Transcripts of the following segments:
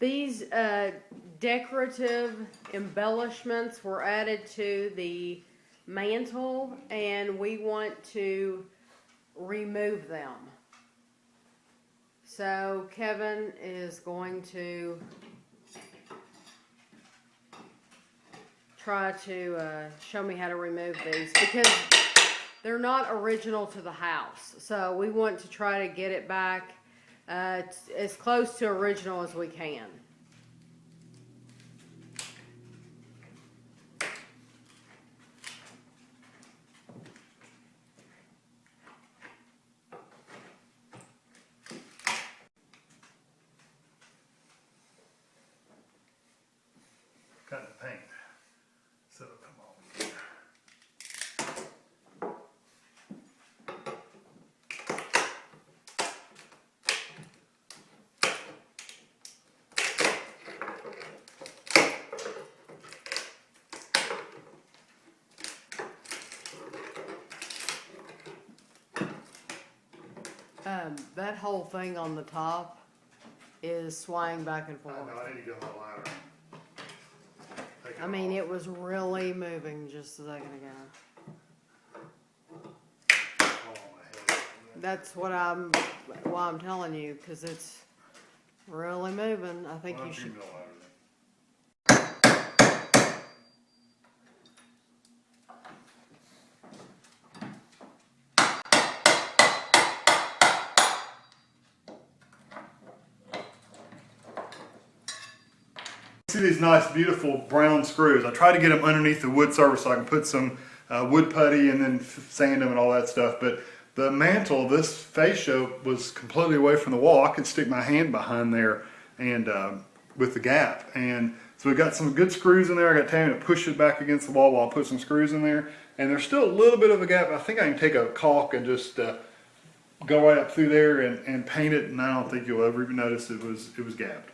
These decorative embellishments were added to the mantle, and we want to remove them. So Kevin is going to try to show me how to remove these because they're not original to the house. So we want to try to get it back as close to original as we can. Got the paint, so come on. That whole thing on the top is swaying back and forth. I know, I need to get my ladder. I mean, it was really moving just a second ago. That's what why I'm telling you, because it's really moving. I think you should. See these nice, beautiful brown screws. I tried to get them underneath the wood surface so I can put some wood putty and then sand them and all that stuff. But the mantle, this fascia was completely away from the wall. I could stick my hand behind there and with the gap. And so we got some good screws in there. I got Tammy to push it back against the wall while I put some screws in there. And there's still a little bit of a gap. I think I can take a caulk and just go right up through there and paint it. And I don't think you'll ever even notice it was gapped.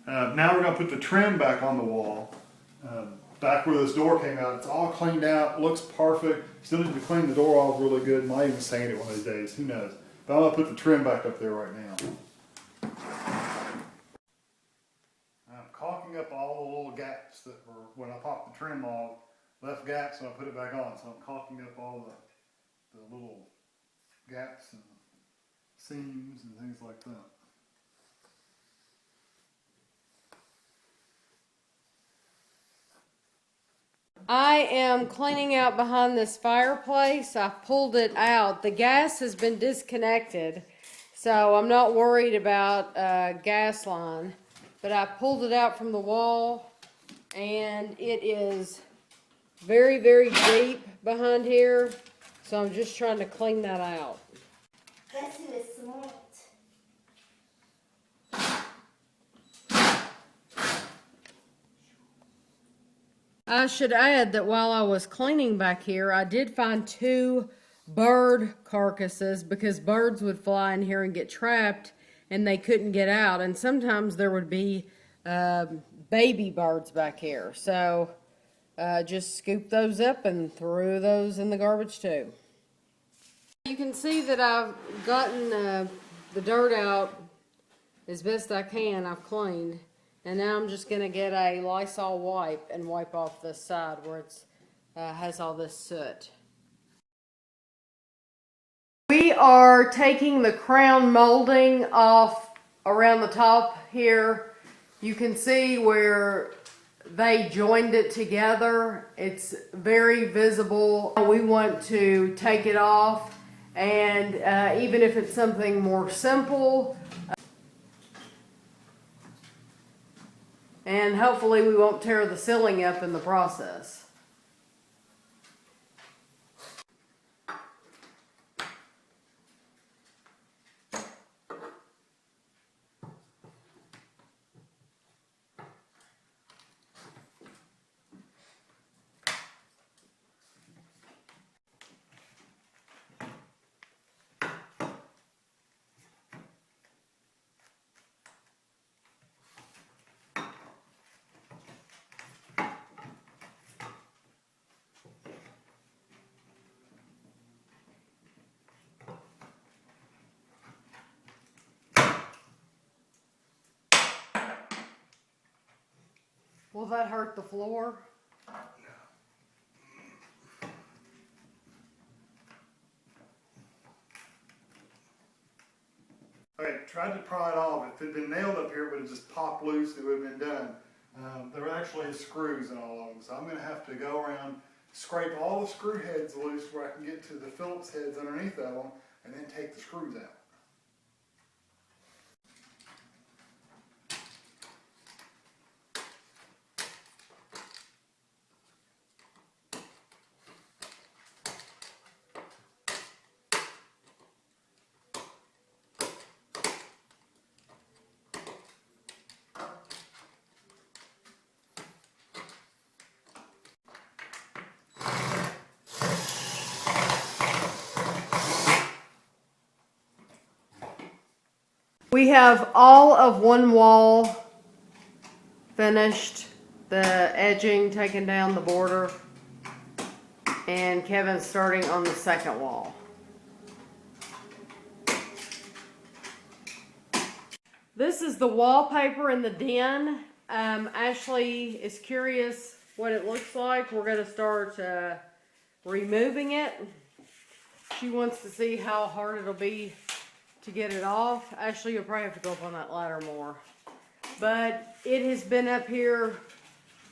Now we're going to put the trim back on the wall, back where this door came out. It's all cleaned out, looks perfect. Still need to clean the door off really good. Might even sand it one of these days, who knows. But I'm going to put the trim back up there right now. I'm caulking up all the little gaps that were, when I popped the trim off, left gaps when I put it back on. So I'm caulking up all the little gaps and seams and things like that. I am cleaning out behind this fireplace. I pulled it out. The gas has been disconnected, so I'm not worried about gas line. But I pulled it out from the wall, and it is very, very deep behind here. So I'm just trying to clean that out. Guess who is smart? I should add that while I was cleaning back here, I did find 2 bird carcasses because birds would fly in here and get trapped and they couldn't get out. And sometimes there would be baby birds back here. So just scooped those up and threw those in the garbage too. You can see that I've gotten the dirt out as best I can. I've cleaned. And now I'm just going to get a Lysol wipe and wipe off this side where it has all this soot. We are taking the crown molding off around the top here. You can see where they joined it together. It's very visible. We want to take it off, and even if it's something more simple, and hopefully we won't tear the ceiling up in the process. Will that hurt the floor? Okay, tried to pry it off. If it had been nailed up here, it would have just popped loose. It would have been done. There actually is screws in all of them, so I'm going to have to go around, scrape all the screw heads loose where I can get to the Phillips heads underneath of them, and then take the screws out. We have all of one wall finished, the edging taken down, the border, and Kevin's starting on the second wall. This is the wallpaper in the den. Ashley is curious what it looks like. We're going to start removing it. She wants to see how hard it'll be to get it off. Ashley, you'll probably have to go up on that ladder more. But it has been up here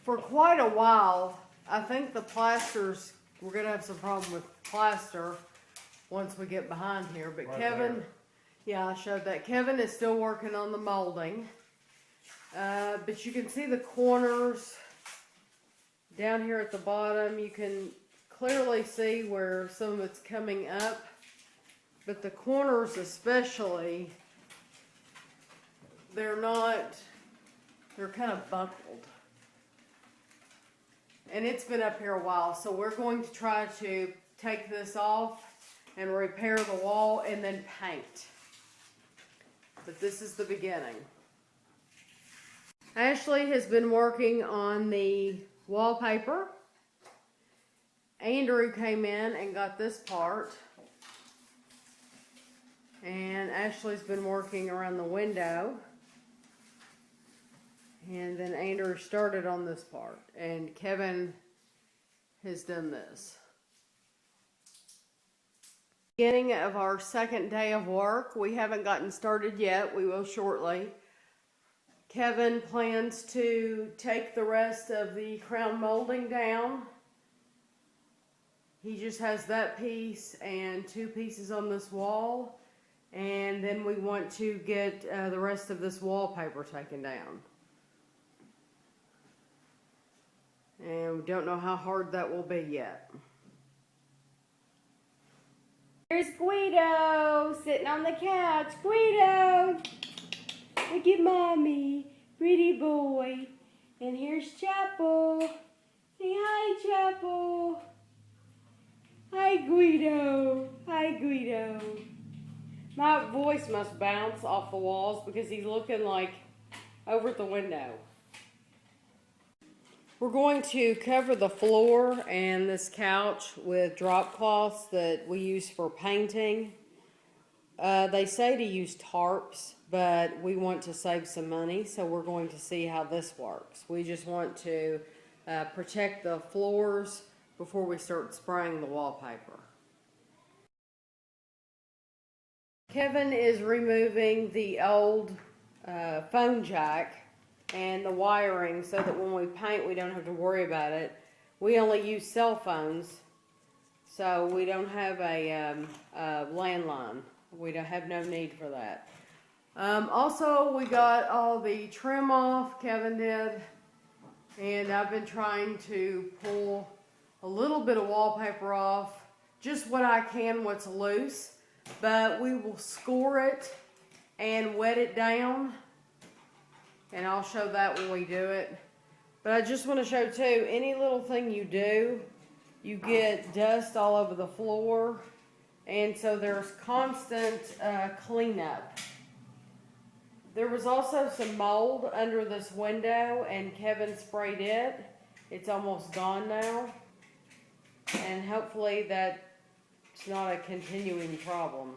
for quite a while. I think the plasters, we're going to have some problem with plaster once we get behind here. But right Kevin, there. Yeah, I showed that. Kevin is still working on the molding. But you can see the corners down here at the bottom. You can clearly see where some of it's coming up. But the corners especially, they're kind of buckled. And it's been up here a while, so we're going to try to take this off and repair the wall and then paint. But this is the beginning. Ashley has been working on the wallpaper. Andrew came in and got this part. And Ashley's been working around the window. And then Andrew started on this part. And Kevin has done this. Beginning of our second day of work. We haven't gotten started yet. We will shortly. Kevin plans to take the rest of the crown molding down. He just has that piece and 2 pieces on this wall. And then we want to get the rest of this wallpaper taken down. And we don't know how hard that will be yet. Here's Guido sitting on the couch. Guido! Look at Mommy. Pretty boy. And here's Chapel. Say hi, Chapel. Hi, Guido. Hi, Guido. My voice must bounce off the walls because he's looking like over at the window. We're going to cover the floor and this couch with drop cloths that we use for painting. They say to use tarps, but we want to save some money, so we're going to see how this works. We just want to protect the floors before we start spraying the wallpaper. Kevin is removing the old phone jack and the wiring so that when we paint we don't have to worry about it. We only use cell phones, so we don't have a landline. We don't have no need for that. Also, we got all the trim off, Kevin did, and I've been trying to pull a little bit of wallpaper off, just what I can, what's loose. But we will score it and wet it down. And I'll show that when we do it. But I just want to show too, any little thing you do, you get dust all over the floor. And so there's constant cleanup. There was also some mold under this window and Kevin sprayed it. It's almost gone now. And hopefully that it's not a continuing problem.